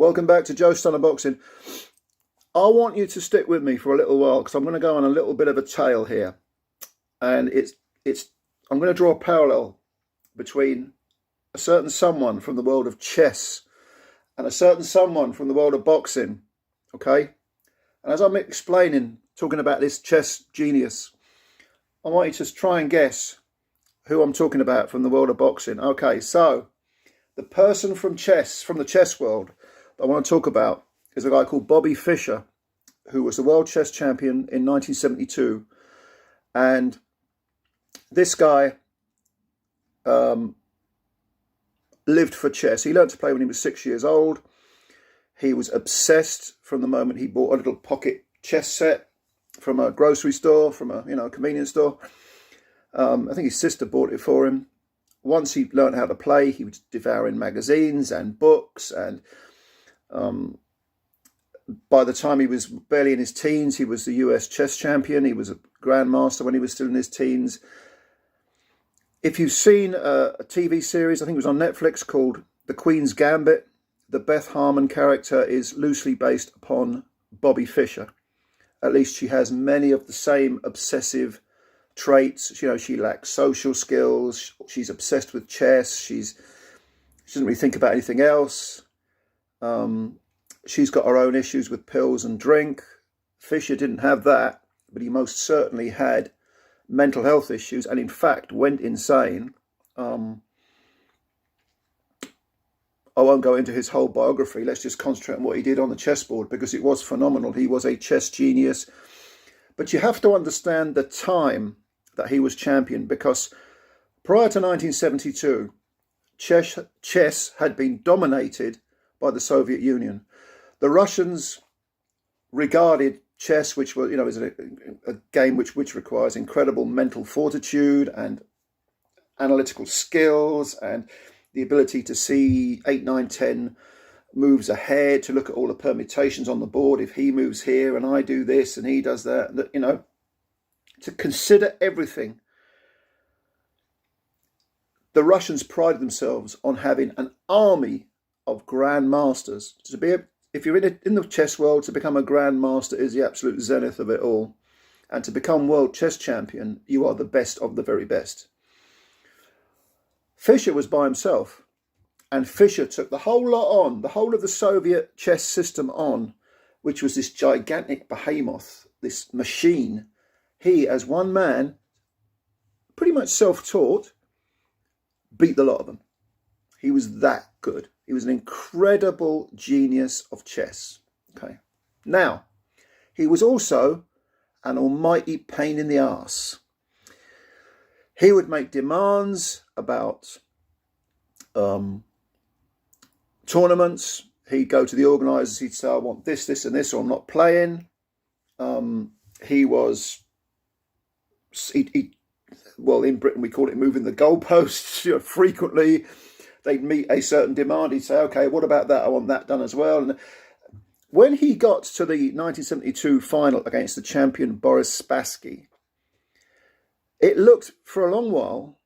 Welcome back to Joe Stunner Boxing. I want you to stick with me for a little while because I'm going to go on a little bit of a tale here, and I'm going to draw a parallel between a certain someone from the world of chess and a certain someone from the world of boxing. Okay, and as I'm explaining, talking about this chess genius, I want you to try and guess who I'm talking about from the world of boxing. Okay, so the person from the chess world that I want to talk about is a guy called Bobby Fischer, who was the world chess champion in 1972. And this guy lived for chess. He learned to play when he was 6 years old. He was obsessed from the moment he bought a little pocket chess set from a grocery store, from a convenience store. I think his sister bought it for him. Once he learned how to play, he was devouring magazines and books, and by the time he was barely in his teens, he was the US chess champion. He was a grandmaster when he was still in his teens. If you've seen a TV series, I think it was on Netflix, called The Queen's Gambit, the Beth Harmon character is loosely based upon Bobby Fischer. At least she has many of the same obsessive traits. She lacks social skills. She's obsessed with chess. She doesn't really think about anything else. She's got her own issues with pills and drink. Fischer didn't have that, but he most certainly had mental health issues, and in fact went insane. I won't go into his whole biography. Let's just concentrate on what he did on the chessboard, because it was phenomenal. He was a chess genius. But you have to understand the time that he was champion, because prior to 1972, chess had been dominated by the Soviet Union. The Russians regarded chess, which was, is a game which requires incredible mental fortitude and analytical skills and the ability to see 8, 9, 10 moves ahead, to look at all the permutations on the board. If he moves here and I do this and he does that, to consider everything. The Russians prided themselves on having an army of grandmasters. If you're in the chess world, to become a grandmaster is the absolute zenith of it all. And to become world chess champion, you are the best of the very best. Fischer was by himself, and Fischer took the whole lot on, the whole of the Soviet chess system on, which was this gigantic behemoth, this machine. He, as one man, pretty much self-taught, beat the lot of them. He was that good. He was an incredible genius of chess. Okay. Now, he was also an almighty pain in the arse. He would make demands about tournaments. He'd go to the organisers. He'd say, I want this, this and this, or I'm not playing. Well, in Britain, we call it moving the goalposts. Frequently, they'd meet a certain demand. He'd say, okay, what about that? I want that done as well. And when he got to the 1972 final against the champion Boris Spassky, it looked for a long while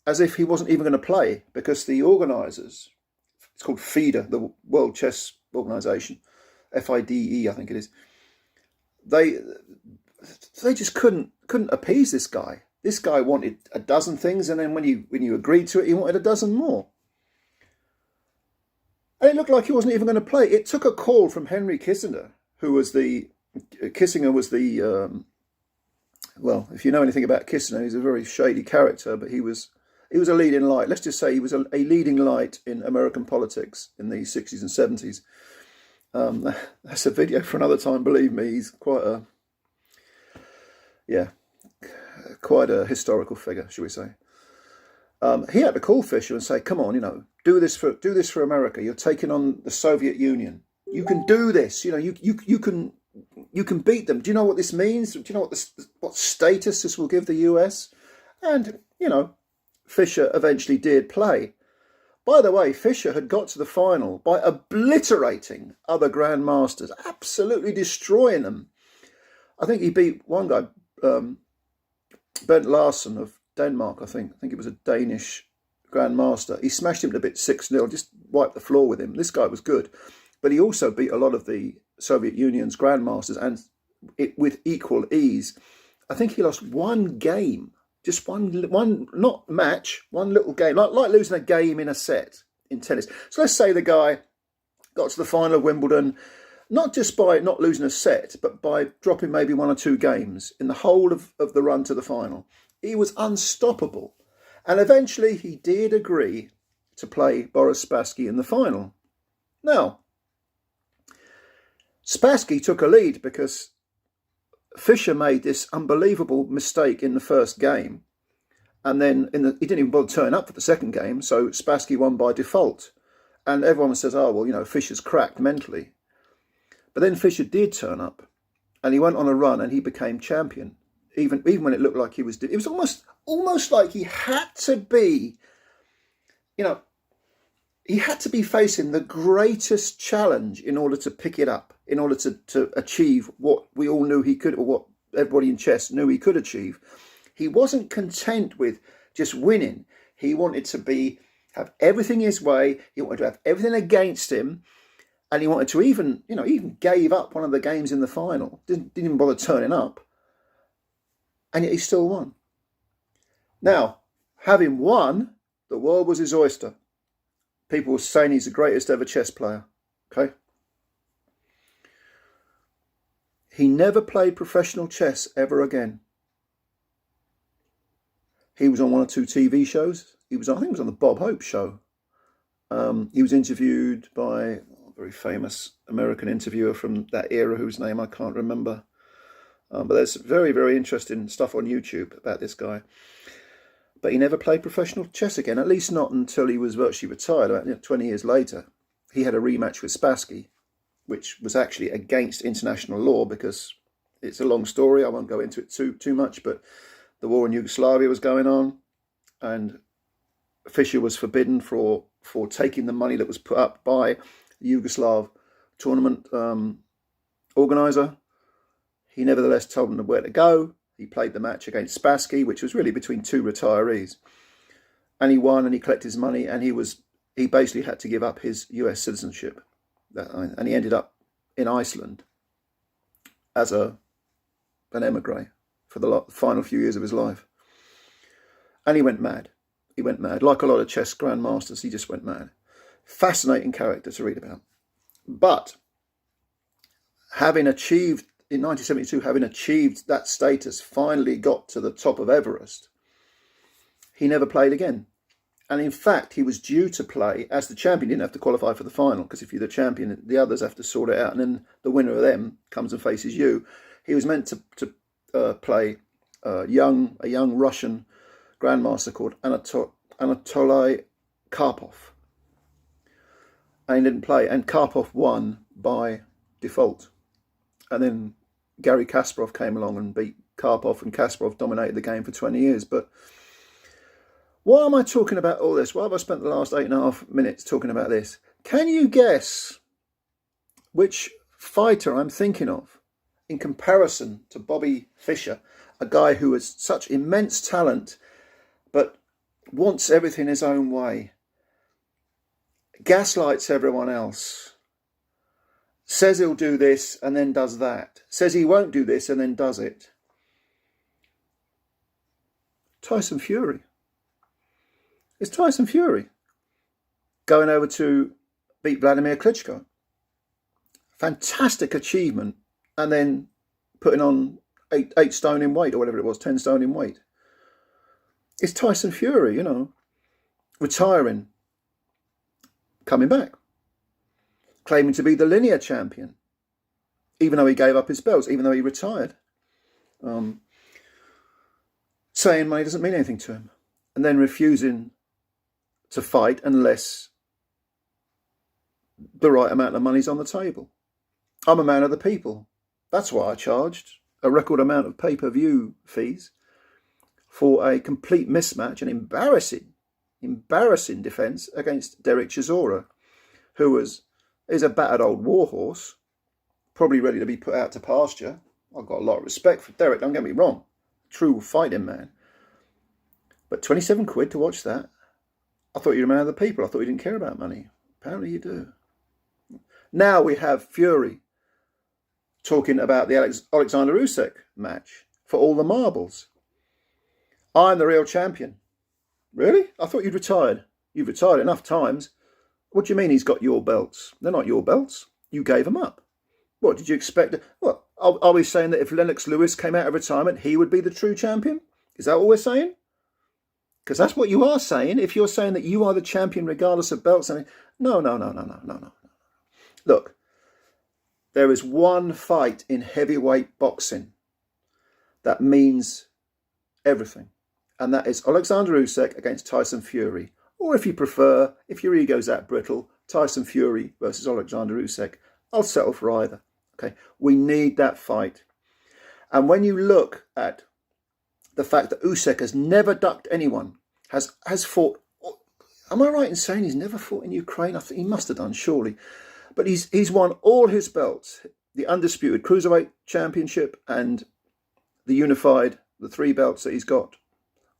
as if he wasn't even going to play, because the organisers, it's called FIDE, the World Chess Organisation, FIDE, I think it is, they just couldn't appease this guy. This guy wanted a dozen things, and then when you agreed to it, he wanted a dozen more. And it looked like he wasn't even going to play. It took a call from Henry Kissinger, well, if you know anything about Kissinger, he's a very shady character, but he was a leading light. Let's just say he was a leading light in American politics in the 60s and 70s. That's a video for another time, believe me. He's quite a historical figure, shall we say. He had to call Fischer and say, come on, do this for America. You're taking on the Soviet Union. You can do this. You can beat them. Do you know what this means? Do you know what status this will give the US? And, Fischer eventually did play. By the way, Fischer had got to the final by obliterating other grandmasters, absolutely destroying them. I think he beat one guy, Bent Larsen of Denmark, I think it was a Danish grandmaster. He smashed him to bits 6-0, just wiped the floor with him. This guy was good. but he also beat a lot of the Soviet Union's grandmasters, and it with equal ease. I think he lost one game, just one not match, one little game, like losing a game in a set in tennis. So let's say the guy got to the final of Wimbledon, not just by not losing a set, but by dropping maybe one or two games in the whole of the run to the final. He was unstoppable. And eventually he did agree to play Boris Spassky in the final. Now, Spassky took a lead because Fischer made this unbelievable mistake in the first game. And then he didn't even bother turning up for the second game, so Spassky won by default. And everyone says, oh, well, you know, Fischer's cracked mentally. But then Fischer did turn up, and he went on a run, and he became champion. Even when it looked like he was... It was almost like he had to be, you know, he had to be facing the greatest challenge in order to pick it up, in order to achieve what we all knew he could, or what everybody in chess knew he could achieve. He wasn't content with just winning. He wanted to have everything his way. He wanted to have everything against him. And he wanted to even gave up one of the games in the final. Didn't even bother turning up. And yet he still won. Now, having won, the world was his oyster. People were saying he's the greatest ever chess player. Okay? He never played professional chess ever again. He was on one or two TV shows. I think he was on the Bob Hope show. He was interviewed by a very famous American interviewer from that era whose name I can't remember. But there's very, very interesting stuff on YouTube about this guy. But he never played professional chess again, at least not until he was virtually retired, about 20 years later. He had a rematch with Spassky, which was actually against international law because it's a long story. I won't go into it too much, but the war in Yugoslavia was going on, and Fischer was forbidden for taking the money that was put up by the Yugoslav tournament organizer. He nevertheless told him where to go. He played the match against Spassky, which was really between two retirees. And he won, and he collected his money, and he basically had to give up his US citizenship. And he ended up in Iceland as an emigre for the final few years of his life. And he went mad. He went mad. Like a lot of chess grandmasters, he just went mad. Fascinating character to read about. But having achieved, in 1972, having achieved that status, finally got to the top of Everest, he never played again. And in fact, he was due to play as the champion. He didn't have to qualify for the final, because if you're the champion, the others have to sort it out, and then the winner of them comes and faces you. He was meant to play a young Russian grandmaster called Anatoly Karpov. And he didn't play, and Karpov won by default. And then Garry Kasparov came along and beat Karpov, and Kasparov dominated the game for 20 years. But why am I talking about all this? Why have I spent the last 8.5 minutes talking about this? Can you guess which fighter I'm thinking of in comparison to Bobby Fischer, a guy who has such immense talent but wants everything his own way, gaslights everyone else, says he'll do this and then does that, says he won't do this and then does it? Tyson Fury. It's Tyson Fury going over to beat Vladimir Klitschko. Fantastic achievement. And then putting on 8 stone in weight, or whatever it was, 10 stone in weight. It's Tyson Fury, retiring, coming back, claiming to be the linear champion, even though he gave up his belts, even though he retired, saying money doesn't mean anything to him, and then refusing to fight unless the right amount of money's on the table. I'm a man of the people. That's why I charged a record amount of pay-per-view fees for a complete mismatch, an embarrassing defence against Derek Chisora, who is a battered old warhorse, probably ready to be put out to pasture. I've got a lot of respect for Derek, don't get me wrong. True fighting man. But 27 quid to watch that? I thought you were a man of the people. I thought you didn't care about money. Apparently you do. Now we have Fury talking about the Alexander Usyk match for all the marbles. I'm the real champion. Really? I thought you'd retired. You've retired enough times. What do you mean he's got your belts? They're not your belts. You gave them up. What did you expect? What, are we saying that if Lennox Lewis came out of retirement, he would be the true champion? Is that what we're saying? Because that's what you are saying. If you're saying that you are the champion regardless of belts, I mean, no. Look, there is one fight in heavyweight boxing that means everything. And that is Alexander Usyk against Tyson Fury. Or if you prefer, if your ego's that brittle, Tyson Fury versus Alexander Usyk. I'll settle for either. Okay, we need that fight. And when you look at the fact that Usyk has never ducked anyone, has fought, am I right in saying he's never fought in Ukraine? I think he must have done, surely. But he's won all his belts, the undisputed Cruiserweight Championship and the unified, the 3 belts that he's got,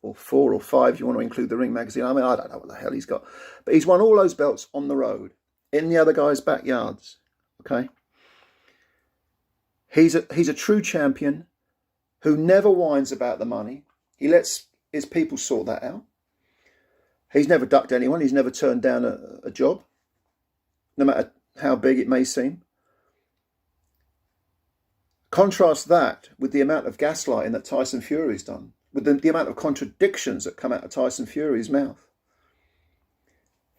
or 4 or 5 if you want to include the Ring Magazine. I mean, I don't know what the hell he's got. But he's won all those belts on the road, in the other guys' backyards, okay? He's a true champion who never whines about the money. He lets his people sort that out. He's never ducked anyone. He's never turned down a job, no matter how big it may seem. Contrast that with the amount of gaslighting that Tyson Fury's done, with the amount of contradictions that come out of Tyson Fury's mouth.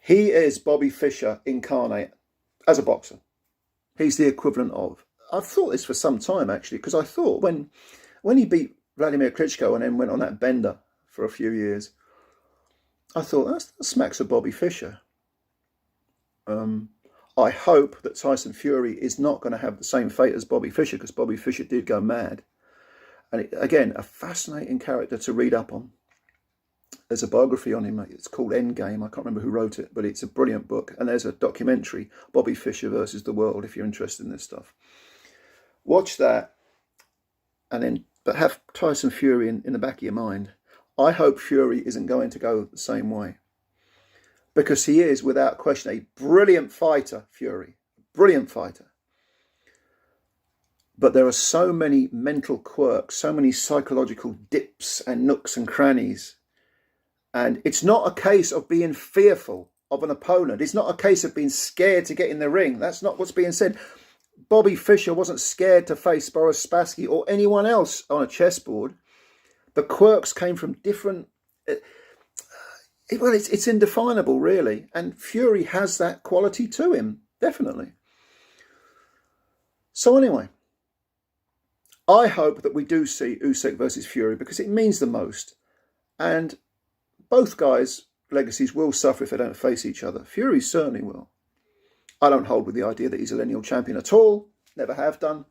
He is Bobby Fischer incarnate as a boxer. He's the equivalent of. I've thought this for some time, actually, because I thought when he beat Vladimir Klitschko and then went on that bender for a few years, I thought, that smacks of Bobby Fischer. I hope that Tyson Fury is not going to have the same fate as Bobby Fischer, because Bobby Fischer did go mad. And again, a fascinating character to read up on. There's a biography on him. It's called Endgame. I can't remember who wrote it, but it's a brilliant book. And there's a documentary, Bobby Fischer versus the World, if you're interested in this stuff. Watch that, and then, but have Tyson Fury in the back of your mind. I hope Fury isn't going to go the same way, because he is, without question, a brilliant fighter, Fury. Brilliant fighter. But there are so many mental quirks, so many psychological dips and nooks and crannies. And it's not a case of being fearful of an opponent. It's not a case of being scared to get in the ring. That's not what's being said. Bobby Fischer wasn't scared to face Boris Spassky or anyone else on a chessboard. The quirks came from different... Well, it's indefinable, really. And Fury has that quality to him, definitely. So anyway, I hope that we do see Usyk versus Fury, because it means the most. And both guys' legacies will suffer if they don't face each other. Fury certainly will. I don't hold with the idea that he's a lineal champion at all. Never have done.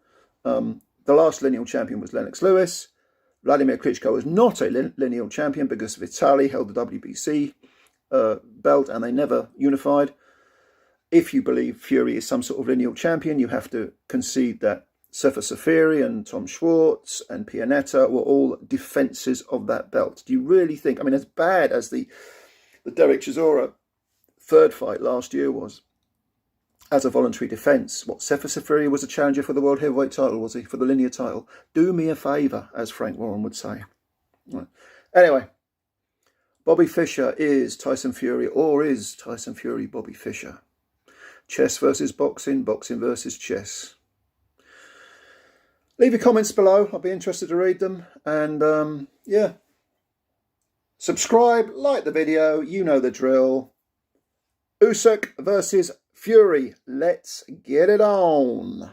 The last lineal champion was Lennox Lewis. Vladimir Klitschko was not a lineal champion because Vitaly held the WBC belt and they never unified. If you believe Fury is some sort of lineal champion, you have to concede that Sefer Safiri and Tom Schwartz and Pianetta were all defences of that belt. Do you really think, I mean, as bad as the Derek Chisora third fight last year was, as a voluntary defence, what, Sefer Safiri was a challenger for the world heavyweight title, was he, for the linear title? Do me a favour, as Frank Warren would say. Right. Anyway, Bobby Fischer is Tyson Fury, or is Tyson Fury Bobby Fischer? Chess versus boxing, boxing versus chess. Leave your comments below. I'll be interested to read them. And yeah, subscribe, like the video. You know the drill. Usyk versus Fury. Let's get it on.